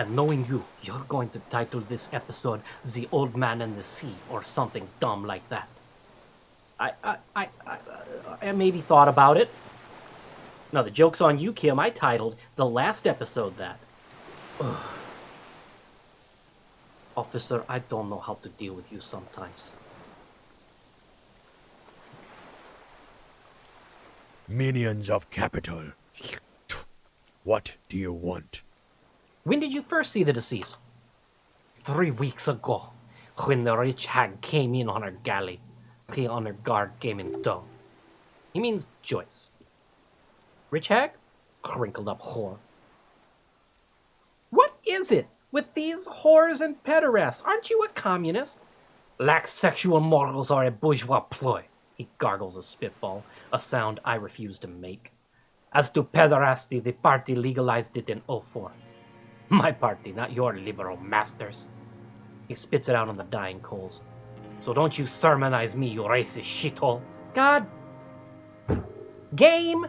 And knowing you, you're going to title this episode The Old Man and the Sea or something dumb like that. I maybe thought about it. No, the joke's on you, Kim. I titled the last episode that. Ugh. Officer, I don't know how to deal with you sometimes. Minions of Capital. What do you want? When did you first see the deceased? 3 weeks ago, when the rich hag came in on her galley. The honor guard came in tow. He means Joyce. Rich hag? Crinkled up whore. What is it with these whores and pederasts? Aren't you a communist? Lacks sexual morals or a bourgeois ploy. He gargles a spitball, a sound I refuse to make. As to pederasty, the party legalized it in '04. My party, not your liberal masters. He spits it out on the dying coals. So don't you sermonize me, you racist shithole. God. Game.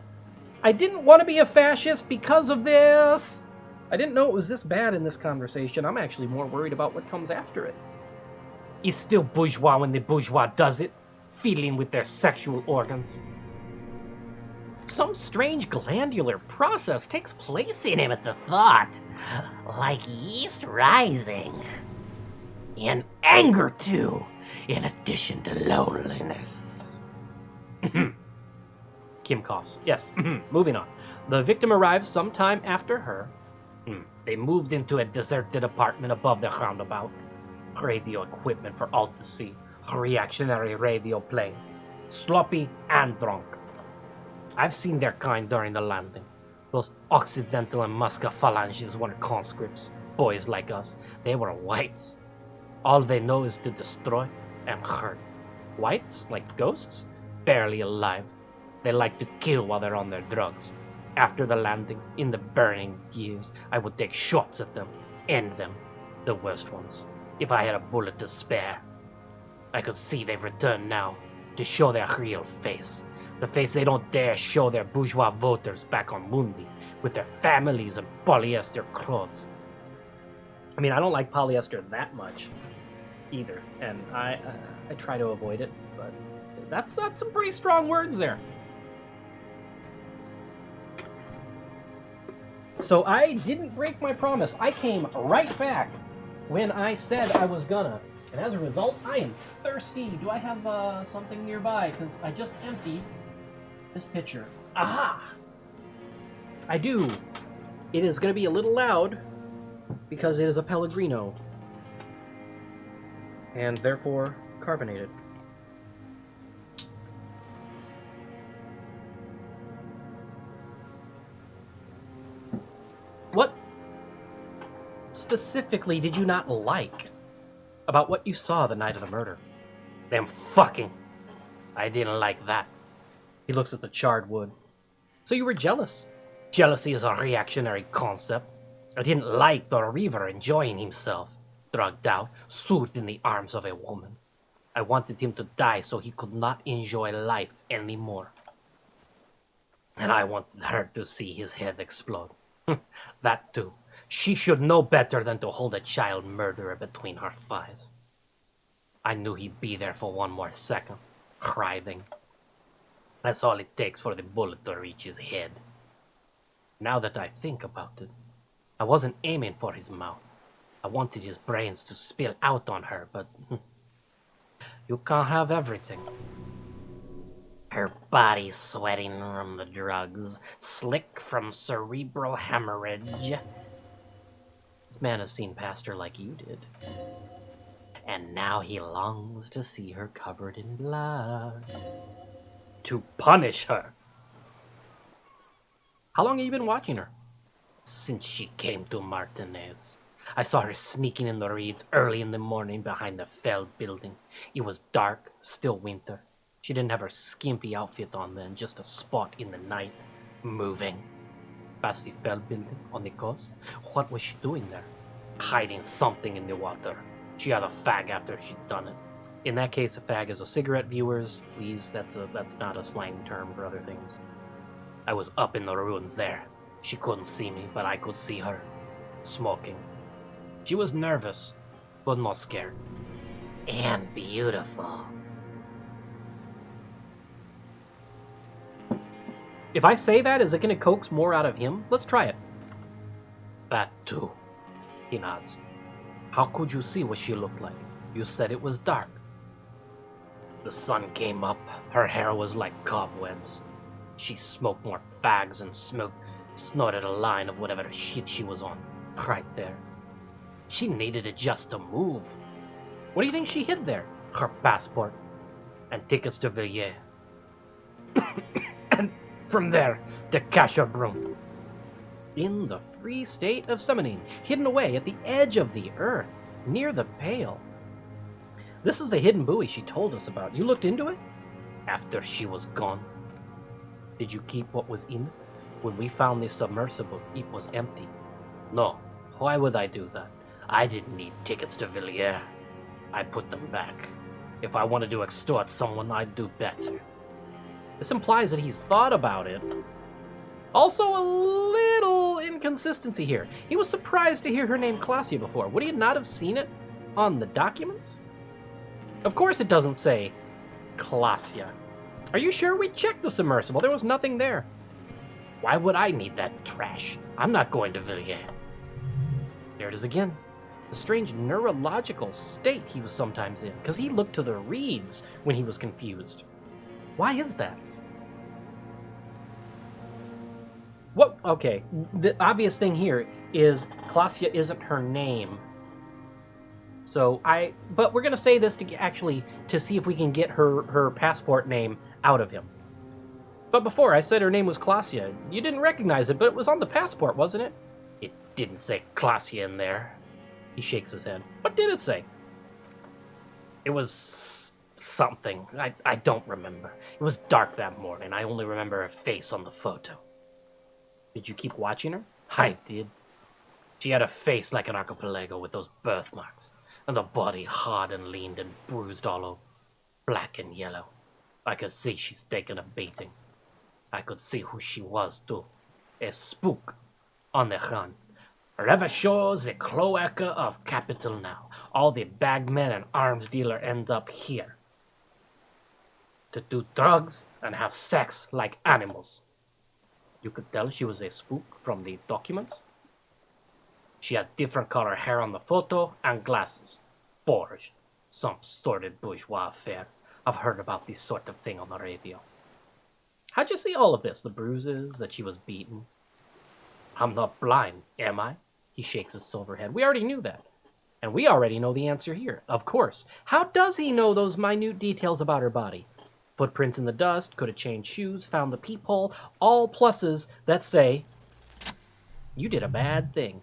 I didn't want to be a fascist because of this. I didn't know it was this bad in this conversation. I'm actually more worried about what comes after it. He's still bourgeois when the bourgeois does it, fiddling with their sexual organs. Some strange glandular process takes place in him at the thought, like yeast rising. And anger, too, in addition to loneliness. Kim coughs. Yes, moving on. The victim arrives sometime after her. They moved into a deserted apartment above the roundabout. Radio equipment for all to see. Reactionary radio playing. Sloppy and drunk. I've seen their kind during the landing. Those Occidental and Musca phalanges weren't conscripts. Boys like us. They were whites. All they know is to destroy and hurt. Whites, like ghosts, barely alive. They like to kill while they're on their drugs. After the landing, in the burning years, I would take shots at them, end them, the worst ones, if I had a bullet to spare. I could see they've returned now, to show their real face. The face they don't dare show their bourgeois voters back on Mundi, with their families and polyester clothes. I mean, I don't like polyester that much, either, and I try to avoid it, but that's some pretty strong words there. So I didn't break my promise. I came right back when I said I was gonna. And as a result, I am thirsty. Do I have something nearby? Because I just emptied this pitcher. Aha! I do. It is going to be a little loud because it is a Pellegrino. And therefore carbonated. What specifically did you not like about what you saw the night of the murder? Them fucking. I didn't like that. He looks at the charred wood. So you were jealous. Jealousy is a reactionary concept. I didn't like the Reaver enjoying himself, drugged out, soothed in the arms of a woman. I wanted him to die so he could not enjoy life anymore. And I wanted her to see his head explode. That too. She should know better than to hold a child murderer between her thighs. I knew he'd be there for one more second, writhing. That's all it takes for the bullet to reach his head. Now that I think about it, I wasn't aiming for his mouth. I wanted his brains to spill out on her, but you can't have everything. Her body sweating from the drugs, slick from cerebral hemorrhage. This man has seen past her like you did. And now he longs to see her covered in blood. To punish her. How long have you been watching her? Since she came to Martinez. I saw her sneaking in the reeds early in the morning behind the Feld building. It was dark, still winter. She didn't have her skimpy outfit on then, just a spot in the night, moving. Past the Feld building on the coast. What was she doing there? Hiding something in the water. She had a fag after she'd done it. In that case, a fag is a cigarette, viewers. Please, that's not a slang term for other things. I was up in the ruins there. She couldn't see me, but I could see her. Smoking. She was nervous, but not scared. And beautiful. If I say that, is it going to coax more out of him? Let's try it. That too, he nods. How could you see what she looked like? You said it was dark. The sun came up. Her hair was like cobwebs. She smoked more fags and snorted a line of whatever shit she was on. Right there. She needed it just to move. What do you think she hid there? Her passport. And tickets to Villiers. And from there, the Kasha broom. In the free state of summoning, hidden away at the edge of the earth, near the Pale. This is the hidden buoy she told us about. You looked into it? After she was gone. Did you keep what was in it? When we found the submersible, it was empty. No, why would I do that? I didn't need tickets to Villiers. I put them back. If I wanted to extort someone, I'd do better. This implies that he's thought about it. Also, a little inconsistency here. He was surprised to hear her name Klasia before. Would he not have seen it on the documents? Of course it doesn't say Klasia. Are you sure we checked the submersible? There was nothing there. Why would I need that trash? I'm not going to Villiers. There it is again. The strange neurological state he was sometimes in, because he looked to the reeds when he was confused. Why is that? What? Okay, the obvious thing here is Klasia isn't her name. But we're gonna say this to see if we can get her passport name out of him. But before I said her name was Klasia. You didn't recognize it, but it was on the passport, wasn't it? It didn't say Klasia in there. He shakes his head. What did it say? It was something. I don't remember. It was dark that morning. I only remember her face on the photo. Did you keep watching her? I did. She had a face like an archipelago with those birthmarks, and the body hard and lean and bruised all over, black and yellow. I could see she's taken a beating. I could see who she was, too. A spook on the run. Ravishers the cloaca of capital now. All the bagmen and arms dealer end up here. To do drugs and have sex like animals. You could tell she was a spook from the documents. She had different color hair on the photo and glasses. Forged. Some sordid bourgeois affair. I've heard about this sort of thing on the radio. How'd you see all of this? The bruises, that she was beaten? I'm not blind, am I? He shakes his silver head. We already knew that. And we already know the answer here. Of course. How does he know those minute details about her body? Footprints in the dust, could have changed shoes, found the peephole, all pluses that say, you did a bad thing.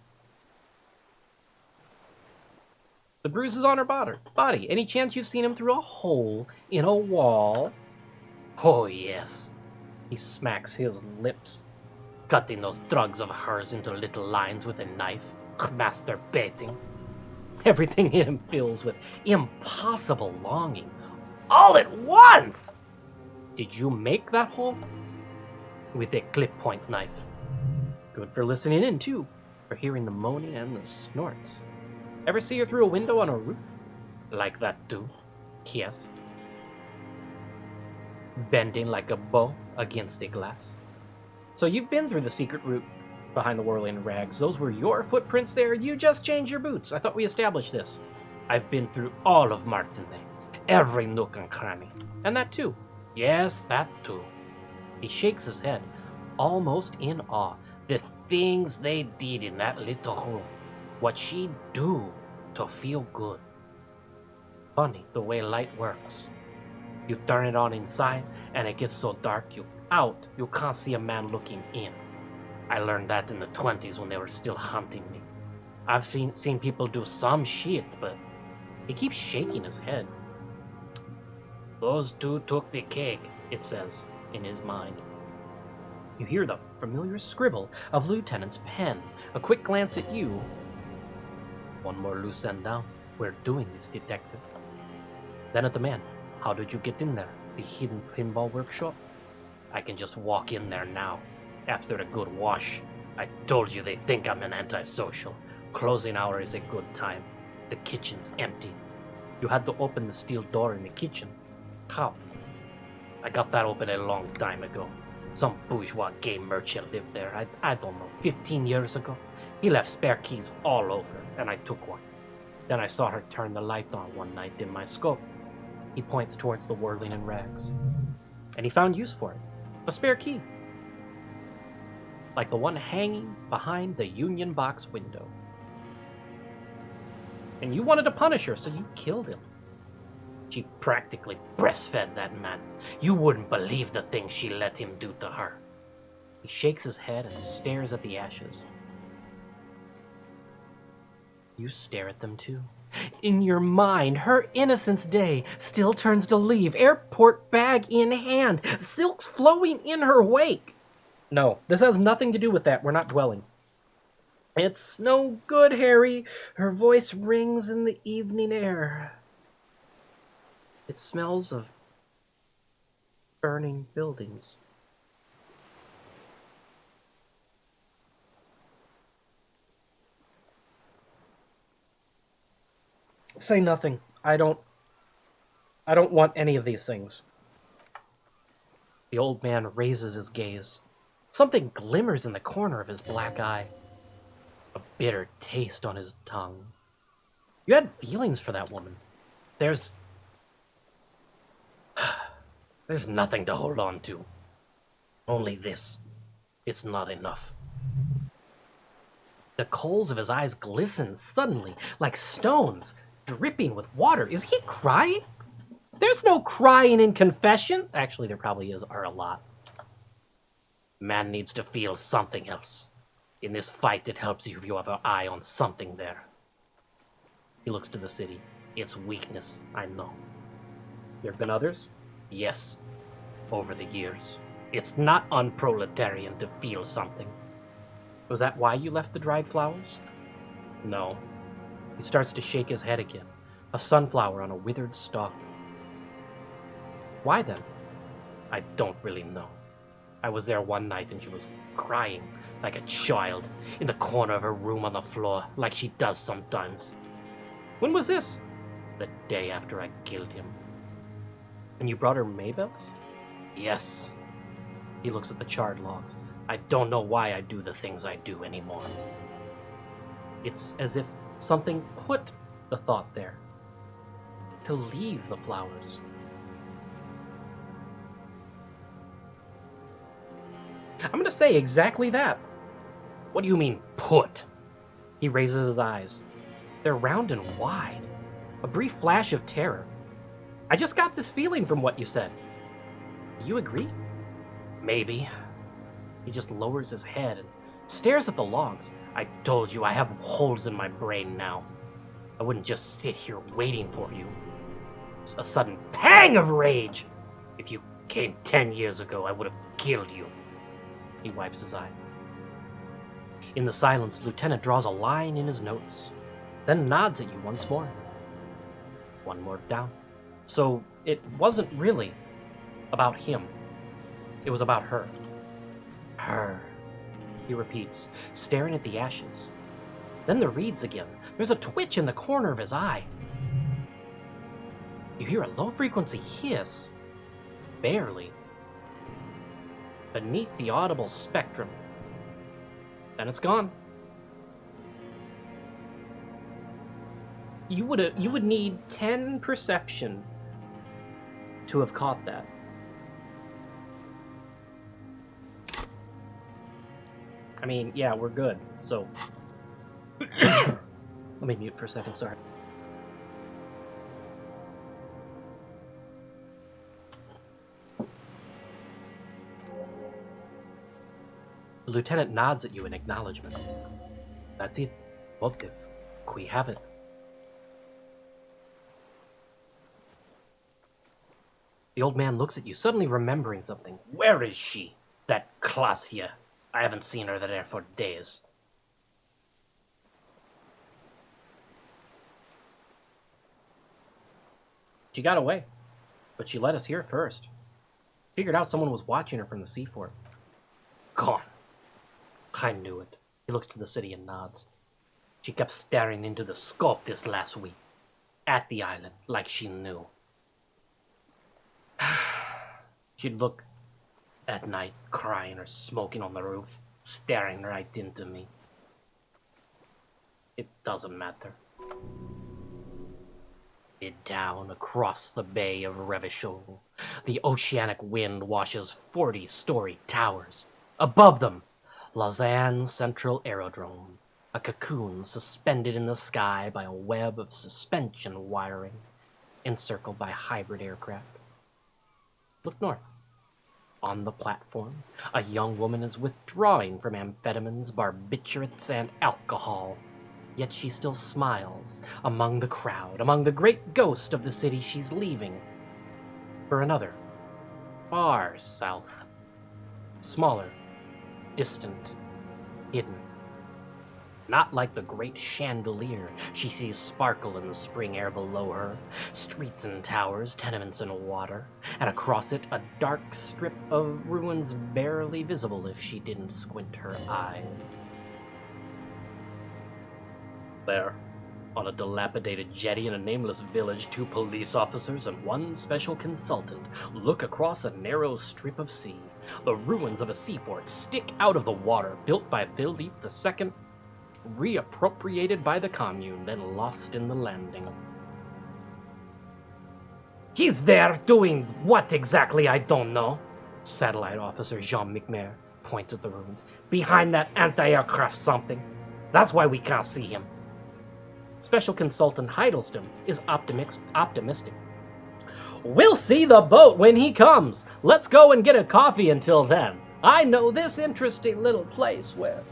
The bruises on her body. Any chance you've seen him through a hole in a wall? Oh, yes. He smacks his lips, cutting those drugs of hers into little lines with a knife, masturbating. Everything in him fills with impossible longing, all at once! Did you make that hole? With a clip point knife. Good for listening in, too, for hearing the moaning and the snorts. Ever see her through a window on a roof? Like that, too. Yes. Bending like a bow against the glass. So you've been through the secret route behind the whirling rags. Those were your footprints there. You just changed your boots. I thought we established this. I've been through all of Martindale. Every nook and cranny. And that too. Yes, that too. He shakes his head, almost in awe. The things they did in that little room. What she'd do to feel good. Funny the way light works. You turn it on inside, and it gets so dark you can't see a man looking in. I learned that in the 20s when they were still hunting me. I've seen people do some shit, but he keeps shaking his head. Those two took the cake, it says, in his mind. You hear the familiar scribble of Lieutenant's pen. A quick glance at you. One more loose end down. We're doing this, detective. Then at the man. How did you get in there? The hidden pinball workshop? I can just walk in there now. After a good wash. I told you they think I'm an antisocial. closing hour is a good time. The kitchen's empty. You had to open the steel door in the kitchen. How? I got that open a long time ago. Some bourgeois gay merchant lived there, I don't know, 15 years ago. He left spare keys all over, and I took one. Then I saw her turn the light on one night in my scope. He points towards the whirling in rags. And he found use for it. A spare key. Like the one hanging behind the union box window. And you wanted to punish her, so you killed him. She practically breastfed that man. You wouldn't believe the things she let him do to her. He shakes his head and stares at the ashes. You stare at them too. In your mind, her Innocence Day still turns to leave, airport bag in hand, silks flowing in her wake. No, this has nothing to do with that. We're not dwelling. It's no good, Harry. Her voice rings in the evening air. It smells of burning buildings. Say nothing. I don't want any of these things. The old man raises his gaze. Something glimmers in the corner of his black eye. A bitter taste on his tongue. You had feelings for that woman. There's nothing to hold on to. Only this. It's not enough. The coals of his eyes glisten suddenly, like stones, dripping with water. Is he crying? There's no crying in confession. Actually, there probably are a lot. Man needs to feel something else. In this fight, it helps you if you have an eye on something there. He looks to the city. It's weakness, I know. There have been others? Yes. Over the years. It's not unproletarian to feel something. Was that why you left the dried flowers? No. He starts to shake his head again. A sunflower on a withered stalk. Why then? I don't really know. I was there one night and she was crying like a child in the corner of her room on the floor, like she does sometimes. When was this? The day after I killed him. And you brought her Maybells? Yes. He looks at the charred logs. I don't know why I do the things I do anymore. It's as if something put the thought there. To leave the flowers. I'm gonna say exactly that. What do you mean, put? He raises his eyes. They're round and wide. A brief flash of terror. I just got this feeling from what you said. Do you agree? Maybe. He just lowers his head and stares at the logs. I told you I have holes in my brain now. I wouldn't just sit here waiting for you. It's a sudden pang of rage. If you came 10 years ago, I would have killed you. He wipes his eye. In the silence, Lieutenant draws a line in his notes, then nods at you once more. One more down. So it wasn't really about him. It was about her. Her, he repeats, staring at the ashes. Then the reeds again. There's a twitch in the corner of his eye. You hear a low-frequency hiss. Barely. Beneath the audible spectrum. Then it's gone. You would need 10 perception to have caught that. I mean, yeah, we're good. So let me mute for a second, sorry. The lieutenant nods at you in acknowledgement. That's it. Motive. We have it. The old man looks at you, suddenly remembering something. Where is she? That Klaasje. I haven't seen her there for days. She got away, but she let us hear first. Figured out someone was watching her from the seafort. Gone. I knew it. He looks to the city and nods. She kept staring into the scope this last week, at the island, like she knew. She'd look at night, crying or smoking on the roof, staring right into me. It doesn't matter. Down across the bay of Revachol, the oceanic wind washes 40-story towers. Above them, Lausanne Central Aerodrome, a cocoon suspended in the sky by a web of suspension wiring, encircled by hybrid aircraft. Look north. On the platform, a young woman is withdrawing from amphetamines, barbiturates, and alcohol. Yet she still smiles among the crowd, among the great ghost of the city she's leaving. For another, far south. Smaller, distant, hidden. Not like the great chandelier she sees sparkle in the spring air below her. Streets and towers, tenements and water, and across it a dark strip of ruins barely visible if she didn't squint her eyes. There, on a dilapidated jetty in a nameless village, 2 police officers and 1 special consultant look across a narrow strip of sea. The ruins of a seaport stick out of the water, built by Philippe II, reappropriated by the commune, then lost in the landing. He's there doing what exactly, I don't know. Satellite officer Jean McMaire points at the ruins. Behind that anti-aircraft something. That's why we can't see him. Special Consultant Heidelstone is optimistic. We'll see the boat when he comes. Let's go and get a coffee until then. I know this interesting little place where...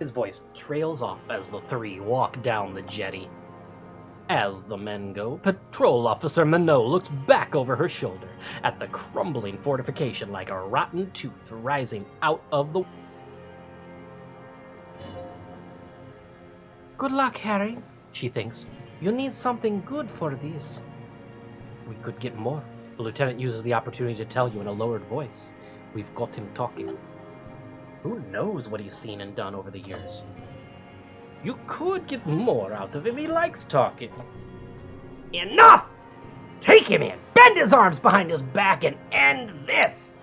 His voice trails off as the 3 walk down the jetty. As the men go, Patrol Officer Minot looks back over her shoulder at the crumbling fortification like a rotten tooth rising out of the... Good luck, Harry, she thinks. You need something good for this. We could get more. The lieutenant uses the opportunity to tell you in a lowered voice. We've got him talking. Who knows what he's seen and done over the years? You could get more out of him. He likes talking. Enough! Take him in! Bend his arms behind his back and end this!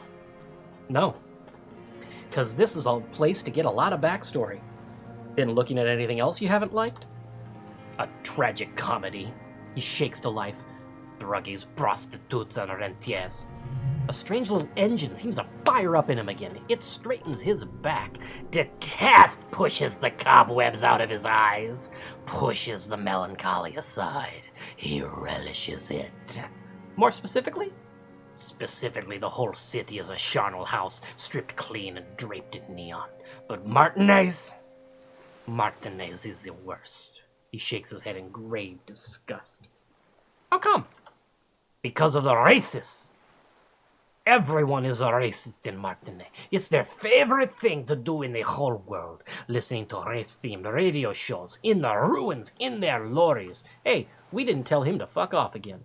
No. Because this is a place to get a lot of backstory. Been looking at anything else you haven't liked? A tragic comedy. He shakes to life. Druggies, prostitutes, and rentiers. A strange little engine seems to fire up in him again. It straightens his back. Detest pushes the cobwebs out of his eyes. Pushes the melancholy aside. He relishes it. More specifically? Specifically, the whole city is a charnel house, stripped clean and draped in neon. But Martinez is the worst. He shakes his head in grave disgust. How come? Because of the racists. Everyone is a racist in Martinez. It's their favorite thing to do in the whole world. Listening to race-themed radio shows, in the ruins, in their lorries. Hey, we didn't tell him to fuck off again.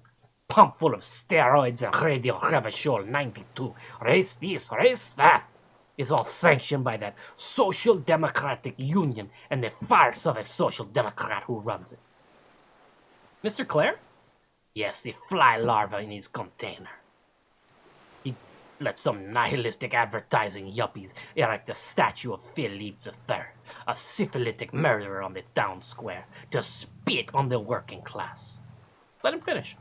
Pump full of steroids and Radio Revachol 92. Race this, race that. It's all sanctioned by that Social Democratic Union and the farce of a Social Democrat who runs it. Mr. Clare? Yes, the fly larva in his container. He let some nihilistic advertising yuppies erect a statue of Philippe III, a syphilitic murderer on the town square, to spit on the working class. Let him finish.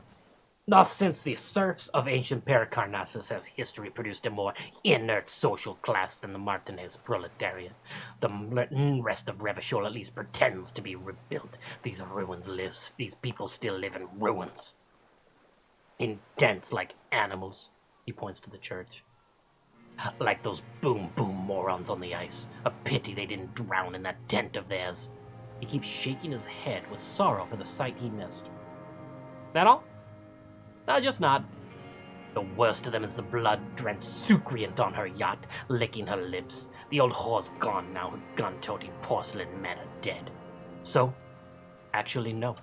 Not since the serfs of ancient Pericarnassus has history produced a more inert social class than the Martinez proletariat. The rest of Revachol at least pretends to be rebuilt. These people still live in ruins. In dens like animals, he points to the church. Like those boom-boom morons on the ice. A pity they didn't drown in that tent of theirs. He keeps shaking his head with sorrow for the sight he missed. That all? No, just not. The worst of them is the blood-drenched Sucreant on her yacht, licking her lips. The old whore's gone now, her gun-toting porcelain men are dead. So, actually no.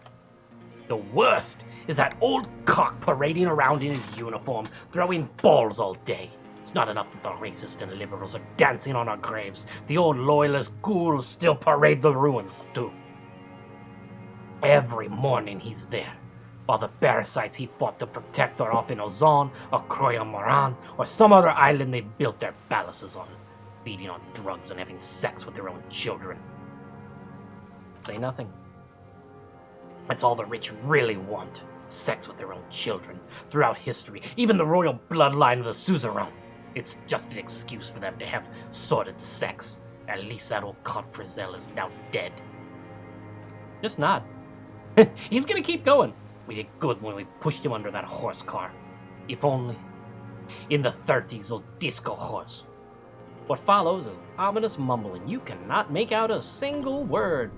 The worst is that old cock parading around in his uniform, throwing balls all day. It's not enough that the racists and liberals are dancing on our graves. The old loyalist ghouls still parade the ruins, too. Every morning he's there, while the parasites he fought to protect are off in Ozon or Croyomoran or some other island they built their palaces on, feeding on drugs and having sex with their own children. Say nothing. That's all the rich really want. Sex with their own children. Throughout history, even the royal bloodline of the suzerain. It's just an excuse for them to have sordid sex. At least that old cunt Frizzell is now dead. Just nod. He's gonna keep going. We did good when we pushed him under that horse car. If only. In the 30s, those disco whores. What follows is ominous mumbling. You cannot make out a single word.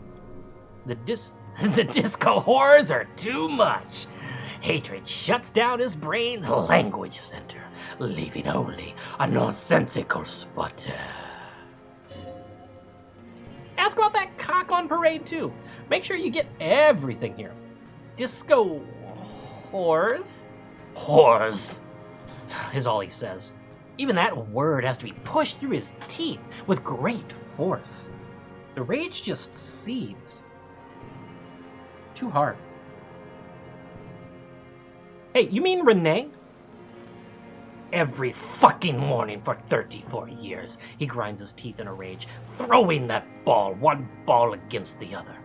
The disco whores are too much. Hatred shuts down his brain's language center, leaving only a nonsensical sputter. Ask about that cock on parade, too. Make sure you get everything here. Disco whores? Whores, is all he says. Even that word has to be pushed through his teeth with great force. The rage just seethes. Too hard. Hey, you mean Renee? Every fucking morning for 34 years, he grinds his teeth in a rage, throwing that ball, one ball against the other.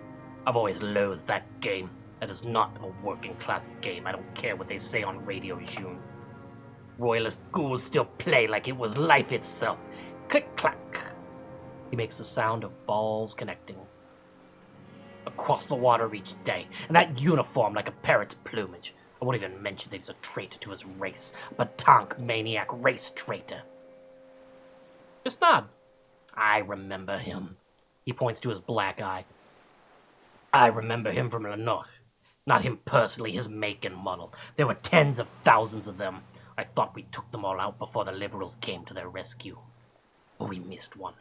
I've always loathed that game. That is not a working-class game. I don't care what they say on Radio June. Royalist ghouls still play like it was life itself. Click-clack. He makes the sound of balls connecting. Across the water each day, and that uniform like a parrot's plumage. I won't even mention that he's a traitor to his race. A Batonk maniac race traitor. Just nod. I remember him. He points to his black eye. I remember him from Lenore. Not him personally, his make and model. There were tens of thousands of them. I thought we took them all out before the liberals came to their rescue. But we missed one.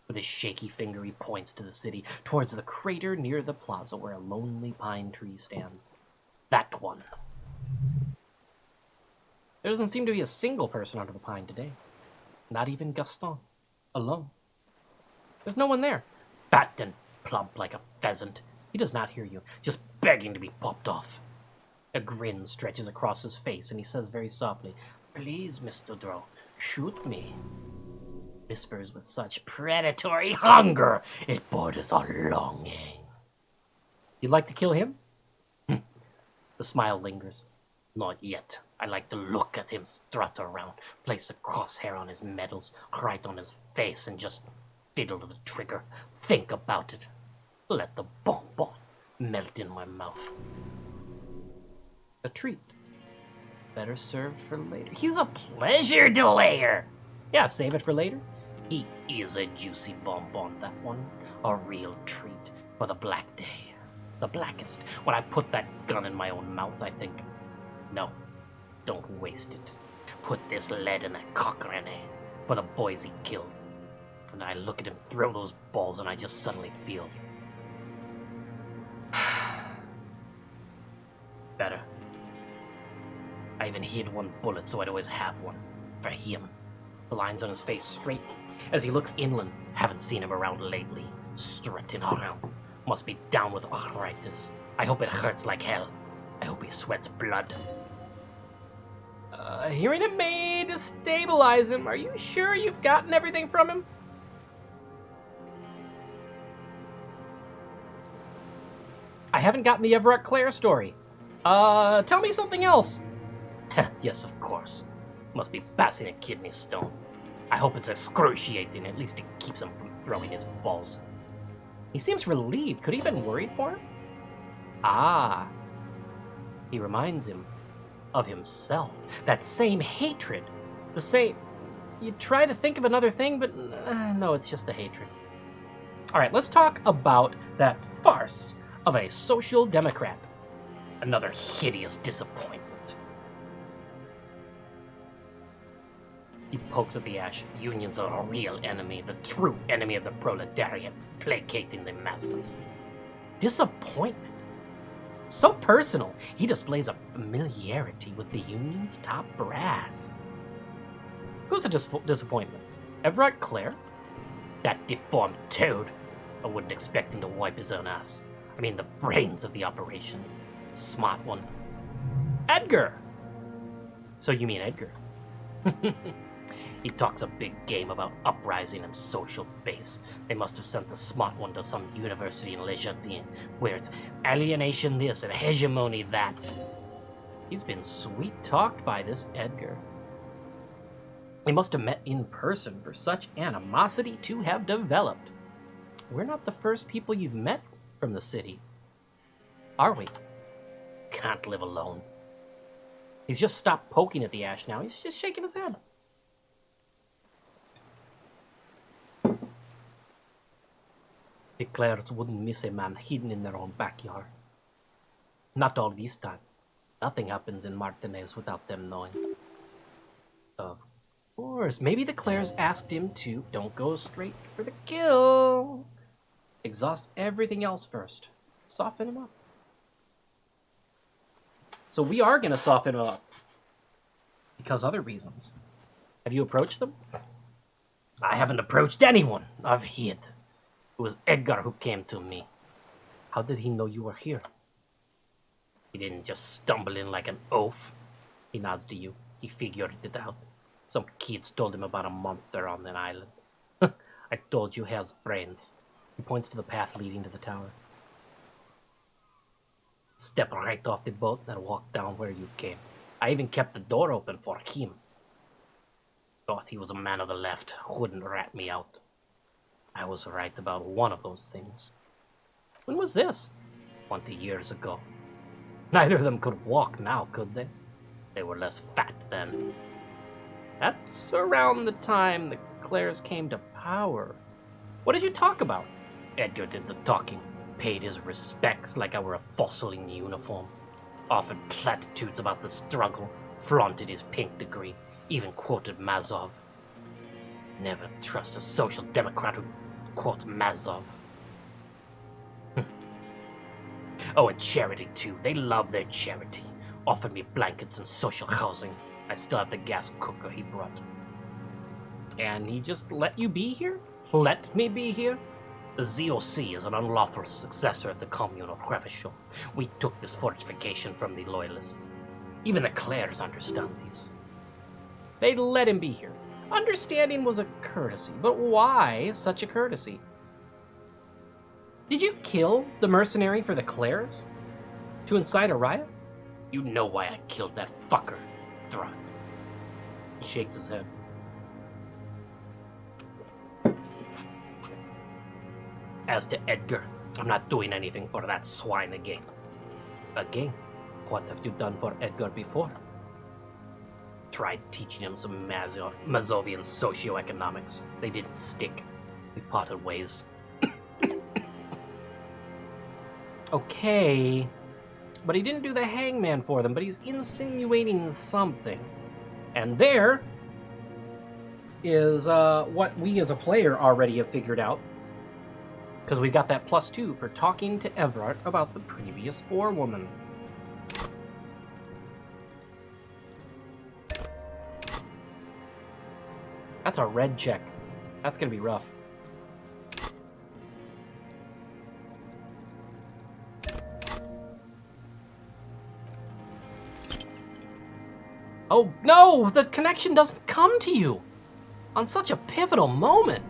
With his shaky finger he points to the city, towards the crater near the plaza where a lonely pine tree stands. That one. There doesn't seem to be a single person under the pine today. Not even Gaston. Alone. There's no one there. Fat and plump like a pheasant. He does not hear you, just begging to be popped off. A grin stretches across his face, and he says very softly, "Please, Mr. Dro, shoot me." Whispers with such predatory hunger, it borders on longing. You'd like to kill him? The smile lingers. Not yet. I like to look at him strut around, place a crosshair on his medals, right on his face, and just fiddle to the trigger. Think about it. Let the bonbon melt in my mouth. A treat. Better served for later. He's a pleasure delayer. Yeah, save it for later. He is a juicy bonbon, that one. A real treat for the black day. The blackest. When I put that gun in my own mouth, I think, no, don't waste it. Put this lead in that cock Rene for the boys he killed. And I look at him throw those balls and I just suddenly feel better. I even hid one bullet so I'd always have one. For him. The lines on his face straight as he looks inland. Haven't seen him around lately. Strutting around. Must be down with arthritis. I hope it hurts like hell. I hope he sweats blood. Hearing it may destabilize him. Are you sure you've gotten everything from him? I haven't gotten the Everett Clare story. Tell me something else. Yes, of course. Must be passing a kidney stone. I hope it's excruciating. At least it keeps him from throwing his balls. He seems relieved. Could he have been worried for him? Ah. He reminds him of himself. That same hatred. The same... You try to think of another thing, but no, it's just the hatred. All right, let's talk about that farce of a social democrat. Another hideous disappointment. He pokes at the ash. Unions are a real enemy, the true enemy of the proletariat, placating the masses. Disappointment. So personal, he displays a familiarity with the union's top brass. Who's a disappointment? Everett Clare? That deformed toad. I wouldn't expect him to wipe his own ass. I mean, the brains of the operation. Smart one. Edgar! So you mean Edgar? He talks a big game about uprising and social base. They must have sent the smart one to some university in Elysium, where it's alienation this and hegemony that. He's been sweet-talked by this Edgar. We must have met in person for such animosity to have developed. We're not the first people you've met from the city, are we? Can't live alone. He's just stopped poking at the ash now. He's just shaking his head. The Clares wouldn't miss a man hidden in their own backyard. Not all this time. Nothing happens in Martinez without them knowing. Of course. Maybe the Clares asked him to don't go straight for the kill. Exhaust everything else first. Soften him up. So we are going to soften him up. Because other reasons. Have you approached them? I haven't approached anyone. I've hid. It was Edgar who came to me. How did he know you were here? He didn't just stumble in like an oaf. He nods to you. He figured it out. Some kids told him about a monster on an island. I told you he has brains. He points to the path leading to the tower. Step right off the boat and walk down where you came. I even kept the door open for him. Thought he was a man of the left who wouldn't rat me out. I was right about one of those things. When was this? 20 years ago. Neither of them could walk now, could they? They were less fat then. That's around the time the Clares came to power. What did you talk about? Edgar did the talking, paid his respects like I were a fossil in uniform, offered platitudes about the struggle, flaunted his pink degree, even quoted Mazov. Never trust a social democrat who quotes Mazov. Oh, and charity too. They love their charity. Offered me blankets and social housing. I still have the gas cooker he brought. And he just let you be here? Let me be here? The ZOC is an unlawful successor of the Commune of Crevishul. We took this fortification from the Loyalists. Even the Clares understand these. They let him be here. Understanding was a courtesy, but why such a courtesy? Did you kill the mercenary for the Clares? To incite a riot? You know why I killed that fucker, Thron. He shakes his head. As to Edgar, I'm not doing anything for that swine again. Again? What have you done for Edgar before? Tried teaching him some Mazovian socioeconomics. They didn't stick. We parted ways. Okay. But he didn't do the hangman for them, but he's insinuating something. And there is what we as a player already have figured out. Because we got that +2 for talking to Everard about the previous forewoman. That's a red check. That's going to be rough. Oh, no! The connection doesn't come to you! On such a pivotal moment!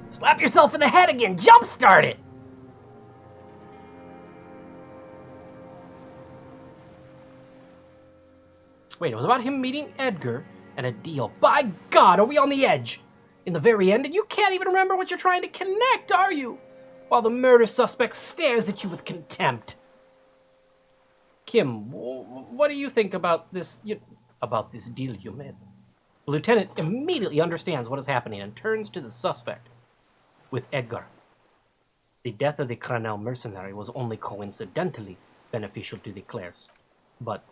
Slap yourself in the head again! Jumpstart it! Wait, it was about him meeting Edgar and a deal. By God, are we on the edge? In the very end, and you can't even remember what you're trying to connect, are you? While the murder suspect stares at you with contempt. Kim, what do you think about this deal you made? The lieutenant immediately understands what is happening and turns to the suspect. With Edgar. The death of the Cranel mercenary was only coincidentally beneficial to the Clares. But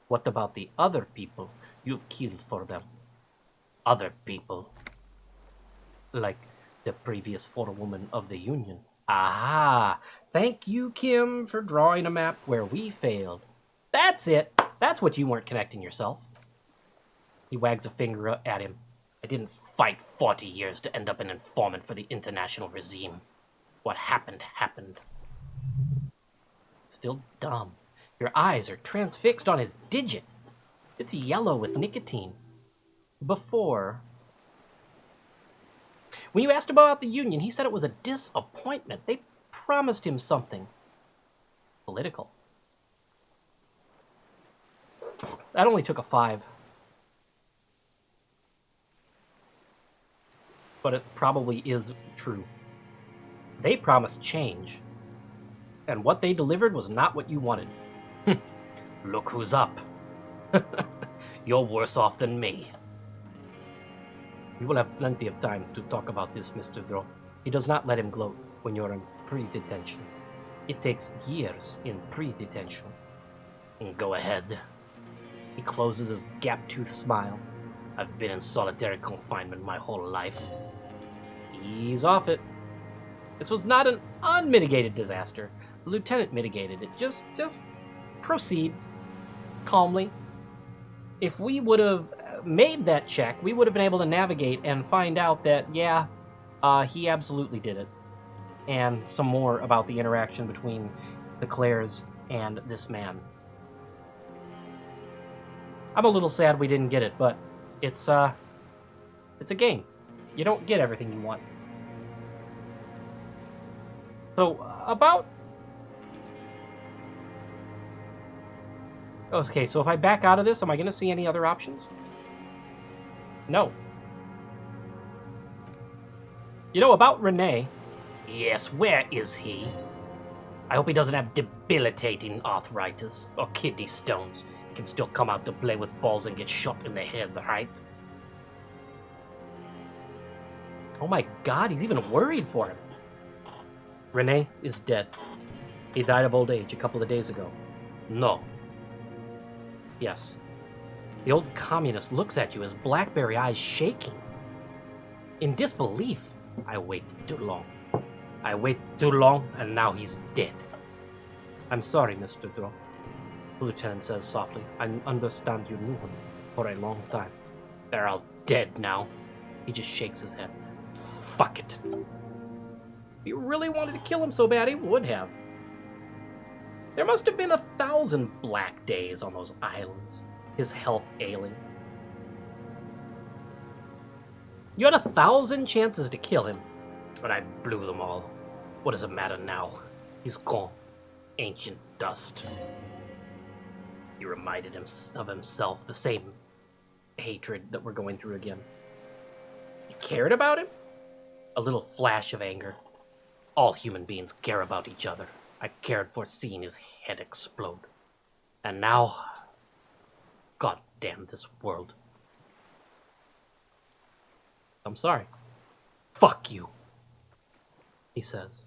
what about the other people you killed for them? Other people. Like the previous forewoman of the Union. Aha! Thank you, Kim, for drawing a map where we failed. That's it. That's what you weren't connecting yourself. He wags a finger at him. I didn't fight 40 years to end up an informant for the international regime. What happened, happened. still dumb. Your eyes are transfixed on his digit. It's yellow with nicotine. Before, when you asked about the union, he said it was a disappointment. They promised him something political. That only took a 5. But it probably is true. They promised change. And what they delivered was not what you wanted. Look who's up. You're worse off than me. We will have plenty of time to talk about this, Mr. Dro. He does not let him gloat when you're in pre-detention. It takes years in pre-detention. Go ahead. He closes his gap-toothed smile. I've been in solitary confinement my whole life. He's off it. This was not an unmitigated disaster. The lieutenant mitigated it. Just proceed calmly. If we would have made that check, we would have been able to navigate and find out that, yeah, he absolutely did it. And some more about the interaction between the Claires and this man. I'm a little sad we didn't get it, but it's a game. You don't get everything you want. So, okay, so if I back out of this, am I going to see any other options? No. You know, about Renee... Yes, where is he? I hope he doesn't have debilitating arthritis or kidney stones. He can still come out to play with balls and get shot in the head, right? Oh my god, he's even worried for him. Renee is dead. He died of old age a couple of days ago. No. Yes. The old communist looks at you, his blackberry eyes shaking. In disbelief. I waited too long. I waited too long, and now he's dead. I'm sorry, Mr. Dro. The lieutenant says softly. I understand you knew him for a long time. They're all dead now. He just shakes his head. Fuck it. If he really wanted to kill him so bad, he would have. There must have been 1,000 black days on those islands. His health ailing. You had 1,000 chances to kill him, but I blew them all. What does it matter now? He's gone. Ancient dust. He reminded him of himself, the same hatred that we're going through again. You cared about him? A little flash of anger. All human beings care about each other. I cared for seeing his head explode. And now... God damn this world. I'm sorry. Fuck you, he says.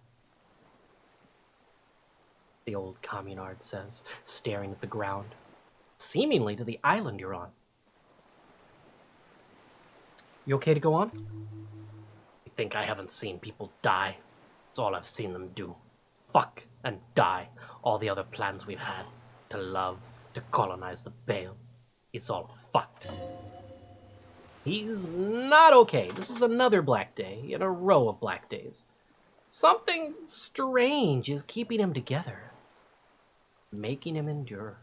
The old communard says, staring at the ground, seemingly to the island you're on. You okay to go on? You think I haven't seen people die? It's all I've seen them do. Fuck and die. All the other plans we've had. To love, to colonize the Bale. It's all fucked. He's not okay. This is another black day in a row of black days. Something strange is keeping him together. Making him endure.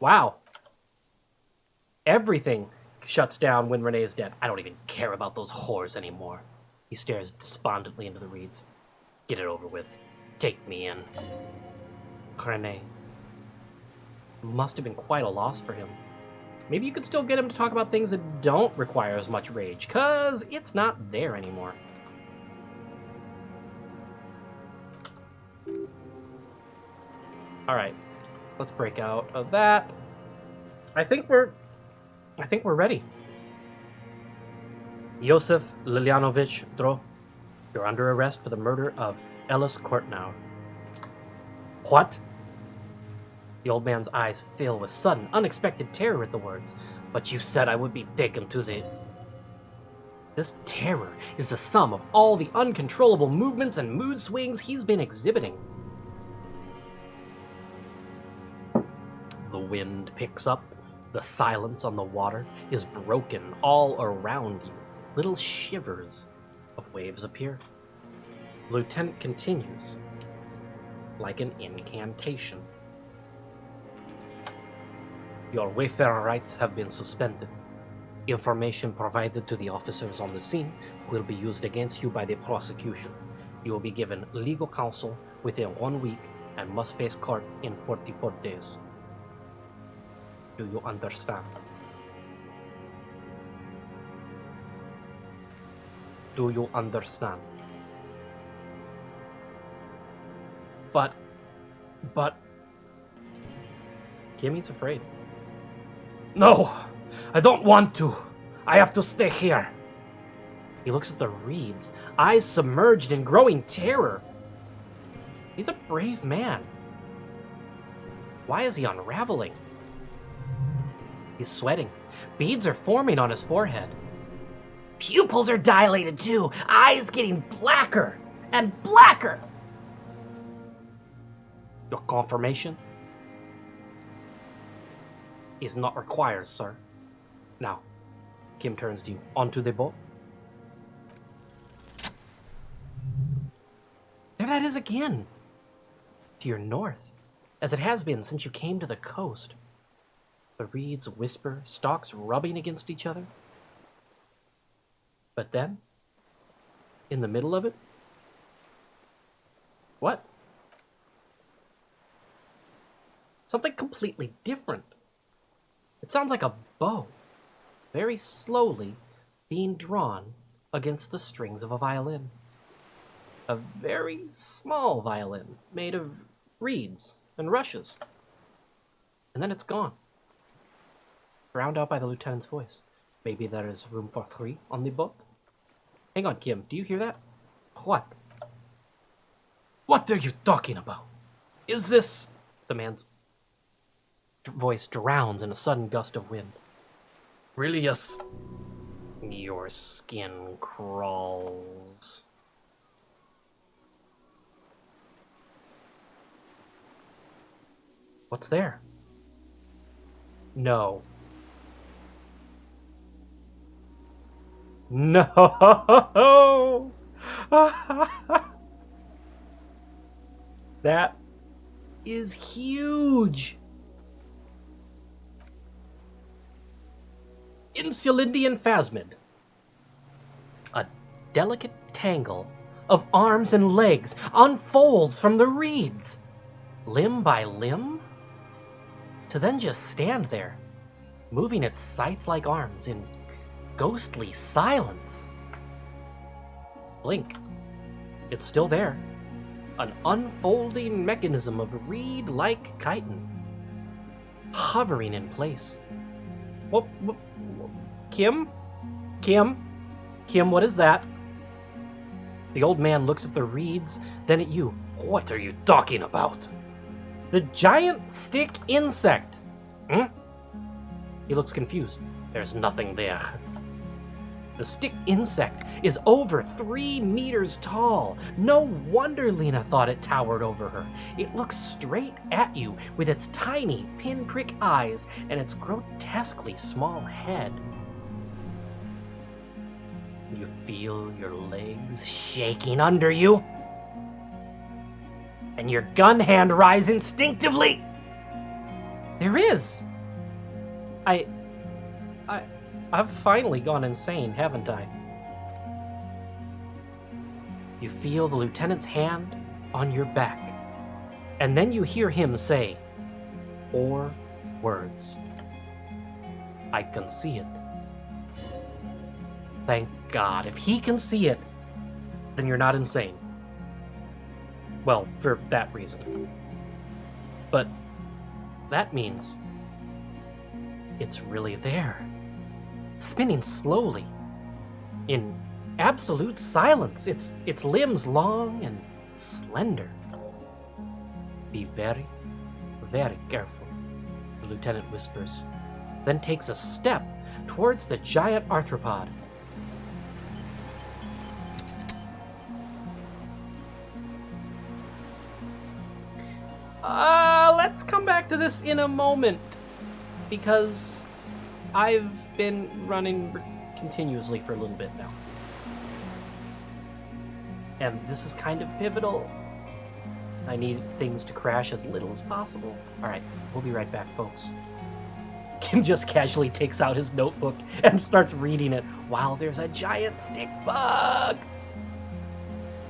Wow. Everything shuts down when Renee is dead. I don't even care about those whores anymore. He stares despondently into the reeds. Get it over with. Take me in. Renee. Must have been quite a loss for him. Maybe you could still get him to talk about things that don't require as much rage, 'cause it's not there anymore. Alright. Let's break out of that. I think we're ready. Yosef Lilyanovich Dro, you're under arrest for the murder of Ellis Kortnauer. What? The old man's eyes fill with sudden, unexpected terror at the words. But you said I would be taken to the... This terror is the sum of all the uncontrollable movements and mood swings he's been exhibiting. The wind picks up. The silence on the water is broken all around you. Little shivers of waves appear. The lieutenant continues, like an incantation. Your wayfarer rights have been suspended. Information provided to the officers on the scene will be used against you by the prosecution. You will be given legal counsel within 1 week and must face court in 44 days. Do you understand? Do you understand? But... Kimmy's afraid. No! I don't want to! I have to stay here! He looks at the reeds, eyes submerged in growing terror. He's a brave man. Why is he unraveling? He's sweating. Beads are forming on his forehead. Pupils are dilated too, eyes getting blacker and blacker. Your confirmation is not required, sir. Now, Kim turns to you. Onto the boat. There that is again. To your north, as it has been since you came to the coast. The reeds whisper, stalks rubbing against each other. But then, in the middle of it, what? Something completely different. It sounds like a bow, very slowly being drawn against the strings of a violin. A very small violin made of reeds and rushes. And then it's gone. Drowned out by the lieutenant's voice. Maybe there is room for 3 on the boat? Hang on, Kim, do you hear that? What? What are you talking about? Is this... The man's voice drowns in a sudden gust of wind. Really, yes? Your skin crawls. What's there? No. No! That is huge! Insulindian phasmid. A delicate tangle of arms and legs unfolds from the reeds, limb by limb, to then just stand there, moving its scythe-like arms in ghostly silence. Blink. It's still there. An unfolding mechanism of reed-like chitin, hovering in place. What? Kim? Kim, what is that? The old man looks at the reeds, then at you. What are you talking about? The giant stick insect. He looks confused. There's nothing there. The stick insect is over 3 meters tall. No wonder Lena thought it towered over her. It looks straight at you with its tiny pinprick eyes and its grotesquely small head. You feel your legs shaking under you, and your gun hand rise instinctively. There is. I've finally gone insane, haven't I? You feel the lieutenant's hand on your back, and then you hear him say 4 words. I can see it. Thank God. If he can see it, then you're not insane. Well, for that reason. But that means it's really there. Spinning slowly, in absolute silence, its limbs long and slender. Be very, very careful, the lieutenant whispers, then takes a step towards the giant arthropod. Let's come back to this in a moment, because I've been running continuously for a little bit now. And this is kind of pivotal. I need things to crash as little as possible. Alright, we'll be right back, folks. Kim just casually takes out his notebook and starts reading it while there's a giant stick bug.